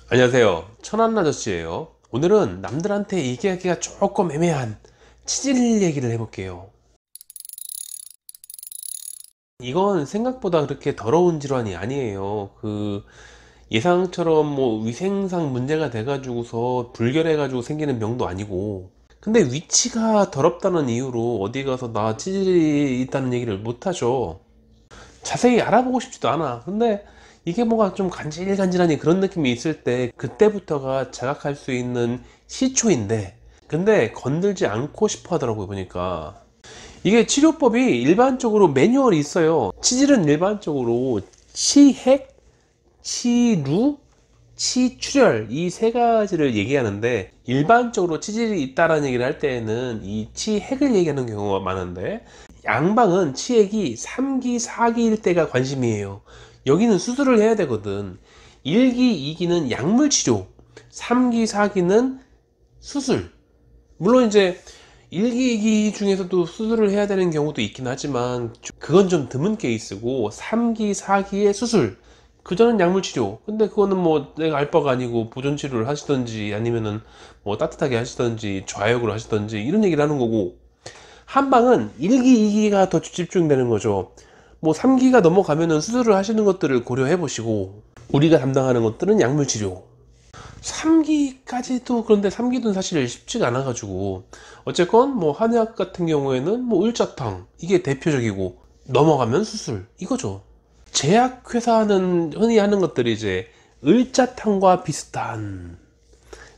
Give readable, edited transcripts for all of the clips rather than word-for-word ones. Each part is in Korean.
안녕하세요. 천안 아저씨예요. 오늘은 남들한테 얘기하기가 조금 애매한 치질 얘기를 해볼게요. 이건 생각보다 그렇게 더러운 질환이 아니에요. 예상처럼 뭐 위생상 문제가 돼가지고서 불결해가지고 생기는 병도 아니고. 근데 위치가 더럽다는 이유로 어디 가서 나 치질이 있다는 얘기를 못하죠. 자세히 알아보고 싶지도 않아. 근데 이게 뭔가 좀 간질간질하니 그런 느낌이 있을 때 그때부터가 자각할 수 있는 시초인데, 근데 건들지 않고 싶어 하더라고요. 보니까 이게 치료법이 일반적으로 매뉴얼이 있어요. 치질은 일반적으로 치핵, 치루, 치출혈, 이 세 가지를 얘기하는데, 일반적으로 치질이 있다라는 얘기를 할 때에는 이 치핵을 얘기하는 경우가 많은데, 양방은 치핵이 3기, 4기일 때가 관심이에요. 여기는 수술을 해야 되거든. 1기, 2기는 약물 치료, 3기, 4기는 수술. 물론 이제 1기, 2기 중에서도 수술을 해야 되는 경우도 있긴 하지만 그건 좀 드문 케이스고, 3기, 4기의 수술, 그전은 약물 치료. 근데 그거는 뭐 내가 알 바가 아니고 보존 치료를 하시던지 아니면은 뭐 따뜻하게 하시던지 좌욕을 하시던지 이런 얘기를 하는 거고, 한방은 1기, 2기가 더 집중되는 거죠. 뭐 3기가 넘어가면은 수술을 하시는 것들을 고려해 보시고, 우리가 담당하는 것들은 약물 치료. 3기까지도, 그런데 3기도 사실 쉽지가 않아 가지고, 어쨌건 뭐 한의학 같은 경우에는 뭐 을자탕 이게 대표적이고, 넘어가면 수술 이거죠. 제약회사는 흔히 하는 것들이 이제 을자탕과 비슷한,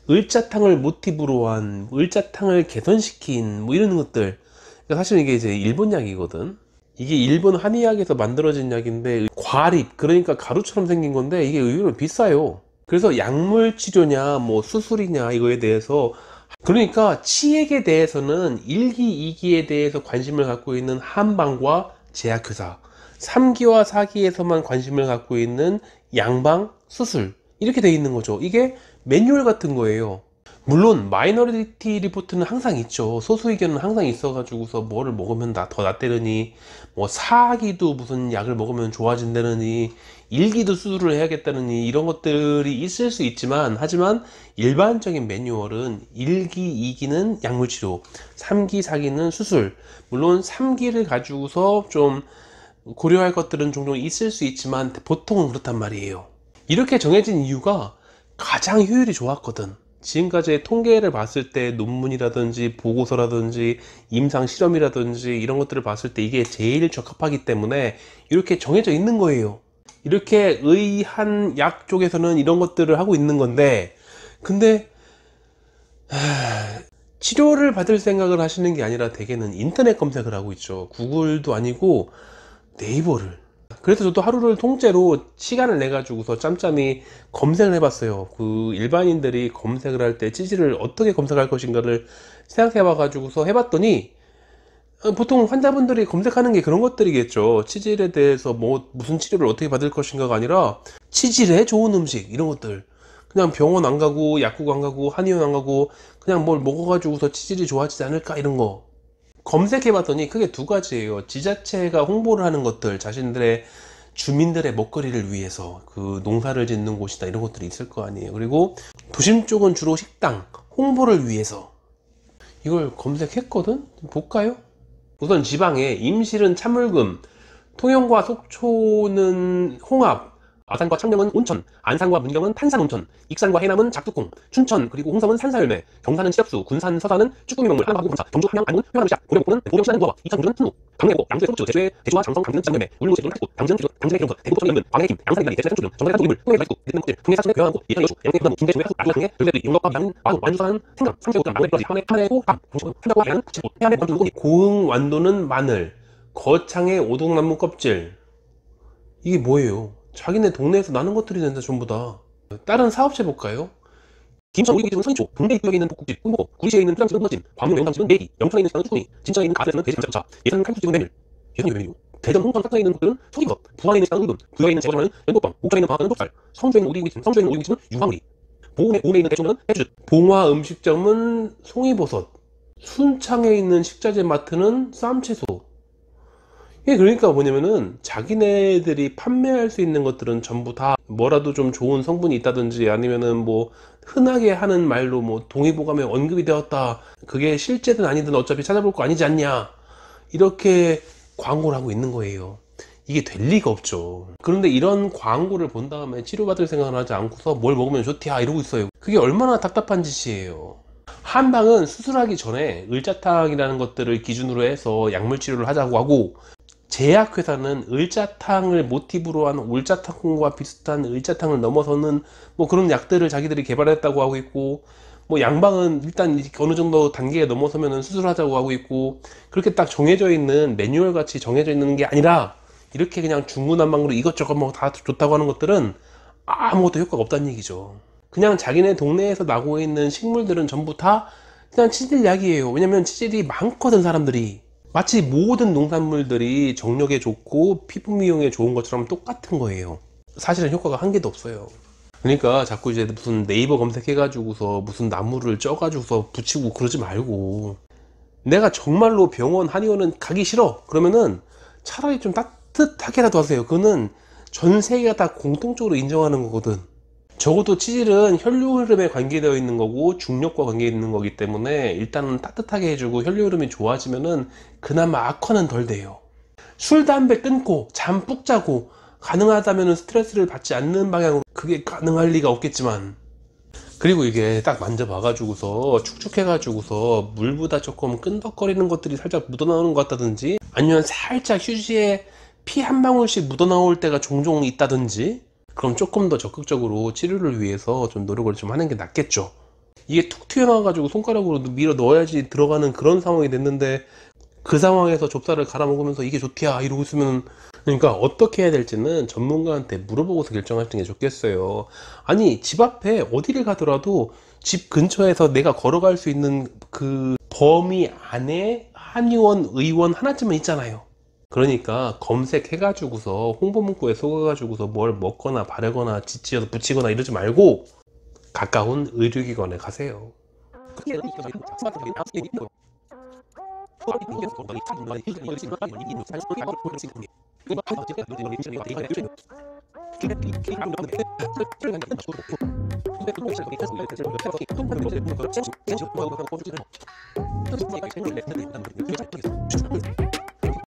을자탕을 모티브로 한, 을자탕을 개선시킨 뭐 이런 것들. 그러니까 사실 이게 이제 일본 약이거든. 이게 일본 한의학에서 만들어진 약인데, 과립, 그러니까 가루처럼 생긴 건데 이게 의외로 비싸요. 그래서 약물 치료냐 뭐 수술이냐 이거에 대해서, 그러니까 치액에 대해서는 1기, 2기에 대해서 관심을 갖고 있는 한방과 제약회사, 3기와 4기에서만 관심을 갖고 있는 양방, 수술, 이렇게 돼 있는 거죠. 이게 매뉴얼 같은 거예요. 물론 마이너리티 리포트는 항상 있죠. 소수 의견은 항상 있어가지고서 뭐를 먹으면 더 낫다느니, 뭐 사기도 무슨 약을 먹으면 좋아진다느니, 일기도 수술을 해야겠다느니, 이런 것들이 있을 수 있지만, 하지만 일반적인 매뉴얼은 1기, 2기는 약물치료, 3기, 4기는 수술. 물론 3기를 가지고서 좀 고려할 것들은 종종 있을 수 있지만 보통은 그렇단 말이에요. 이렇게 정해진 이유가 가장 효율이 좋았거든. 지금까지의 통계를 봤을 때, 논문이라든지 보고서라든지 임상 실험이라든지 이런 것들을 봤을 때 이게 제일 적합하기 때문에 이렇게 정해져 있는 거예요. 이렇게 의한 약 쪽에서는 이런 것들을 하고 있는 건데, 근데 치료를 받을 생각을 하시는 게 아니라 대개는 인터넷 검색을 하고 있죠. 구글도 아니고 네이버를. 그래서 저도 하루를 통째로 시간을 내 가지고서 짬짬이 검색을 해봤어요. 일반인들이 검색을 할 때 찌질을 어떻게 검색할 것인가를 생각해 봐 가지고서 해봤더니, 보통 환자분들이 검색하는 게 그런 것들이겠죠. 치질에 대해서 뭐 무슨 치료를 어떻게 받을 것인가가 아니라 치질에 좋은 음식, 이런 것들. 그냥 병원 안 가고 약국 안 가고 한의원 안 가고 그냥 뭘 먹어가지고서 치질이 좋아지지 않을까, 이런 거 검색해 봤더니 크게 두 가지예요. 지자체가 홍보를 하는 것들, 자신들의 주민들의 먹거리를 위해서 농사를 짓는 곳이다, 이런 것들이 있을 거 아니에요. 그리고 도심 쪽은 주로 식당 홍보를 위해서, 이걸 검색했거든. 볼까요? 우선 지방에 임실은 참을금, 통영과 속초는 홍합, 아산과 창녕은 온천, 안산과 문경은 탄산온천, 익산과 해남은 작두콩, 춘천 그리고 홍성은 산사열매, 경산은 시럽수, 군산 서산은 쭈꾸미 명물, 한남하고 검사, 경주 함양 안문 효양은 씨앗, 고령포는 보령시나는 무화과, 이천군주는 순무, 강릉고 양주의 소주, 제주의 대주와 장성 강릉은 지장열매, 울릉도 제주는 탁구, 당진은 기존, 당진의 기름서, 대구 부천의 연근, 광양의 김, 양산의 기란이, 제주의 청초준, 정선의 산소기물, 통영의 말국, 내등의 목질, 풍의 사sun의 교양한고, 예천의 여수, 양양의 부담무, 김제의 조의 하수, 나주의 강의, 별대들이 용덕과 미양은 와동, 완주산은 생강, 삼수의 고장, 망의 뿌러지, 한의 호, 감, 동치군, 한자과 해안은 칠부, 해안의 원주는 고흥 완도는 마늘, 거창의 오동나무 껍질. 이게 뭐예요? 자기네 동네에서 나는 것들이 된다, 전부 다. 다른 사업체 볼까요? 김천 오리고기집은 서인초, 동대 입구역에 있는 복국집 꿀보고, 구리시에 있는 포장집은 호너집, 광명 영광집은 내기, 영천에 있는 식당은 쭈꾸미, 진천에 있는 가세는 돼지 감자차, 예산은 칼국수집은 메밀, 예산이 왜 메밀이고, 대전 홍천 탁산에 있는 곳들은 소김버섯, 부안에 있는 식당은 울금, 부여에 있는 제거전화는 연꽃빵, 옥천에 있는 방학가는 복살, 성주에 있는 오리고기집은 유황우리, 보험에 있는 대청은 해주젓, 봉화 음식점은 송이버섯, 순창에 있는 식자재 마트는 쌈채소. 이게 그러니까 뭐냐면은 자기네들이 판매할 수 있는 것들은 전부 다 뭐라도 좀 좋은 성분이 있다든지 아니면은 뭐 흔하게 하는 말로 뭐 동의보감에 언급이 되었다, 그게 실제든 아니든 어차피 찾아볼 거 아니지 않냐, 이렇게 광고를 하고 있는 거예요. 이게 될 리가 없죠. 그런데 이런 광고를 본 다음에 치료받을 생각을 하지 않고서 뭘 먹으면 좋디야 이러고 있어요. 그게 얼마나 답답한 짓이에요. 한방은 수술하기 전에 을자탕이라는 것들을 기준으로 해서 약물 치료를 하자고 하고, 제약회사는 을자탕을 모티브로 한 울자탕과 비슷한 을자탕을 넘어서는 뭐 그런 약들을 자기들이 개발했다고 하고 있고, 뭐 양방은 일단 어느 정도 단계에 넘어서면은 수술하자고 하고 있고, 그렇게 딱 정해져 있는 매뉴얼 같이 정해져 있는 게 아니라 이렇게 그냥 중구난방으로 이것저것 뭐 다 좋다고 하는 것들은 아무것도 효과가 없다는 얘기죠. 그냥 자기네 동네에서 나고 있는 식물들은 전부 다 그냥 치질약이에요. 왜냐면 치질이 많거든, 사람들이. 마치 모든 농산물들이 정력에 좋고 피부 미용에 좋은 것처럼 똑같은 거예요. 사실은 효과가 한 개도 없어요. 그러니까 자꾸 이제 무슨 네이버 검색해가지고서 무슨 나무를 쪄가지고서 붙이고 그러지 말고, 내가 정말로 병원 한의원은 가기 싫어 그러면은 차라리 좀 따뜻하게라도 하세요. 그거는 전 세계가 다 공통적으로 인정하는 거거든. 적어도 치질은 혈류 흐름에 관계되어 있는 거고 중력과 관계 있는 거기 때문에 일단은 따뜻하게 해주고 혈류 흐름이 좋아지면은 그나마 악화는 덜 돼요. 술 담배 끊고 잠 푹 자고 가능하다면 스트레스를 받지 않는 방향으로, 그게 가능할 리가 없겠지만, 그리고 이게 딱 만져봐 가지고서 축축해 가지고서 물보다 조금 끈덕거리는 것들이 살짝 묻어나오는 것 같다든지, 아니면 살짝 휴지에 피 한 방울씩 묻어나올 때가 종종 있다든지, 그럼 조금 더 적극적으로 치료를 위해서 좀 노력을 좀 하는 게 낫겠죠. 이게 툭 튀어나와 가지고 손가락으로 밀어 넣어야지 들어가는 그런 상황이 됐는데, 그 상황에서 좁쌀을 갈아 먹으면서 이게 좋디야 이러고 있으면, 그러니까 어떻게 해야 될지는 전문가한테 물어보고서 결정하시는 게 좋겠어요. 아니, 집 앞에 어디를 가더라도 집 근처에서 내가 걸어갈 수 있는 그 범위 안에 한의원, 의원 하나쯤은 있잖아요. 그러니까 검색해가지고서 홍보 문구에 속아가지고서 뭘 먹거나 바르거나 지치어서 붙이거나 이러지 말고 가까운 의료기관에 가세요.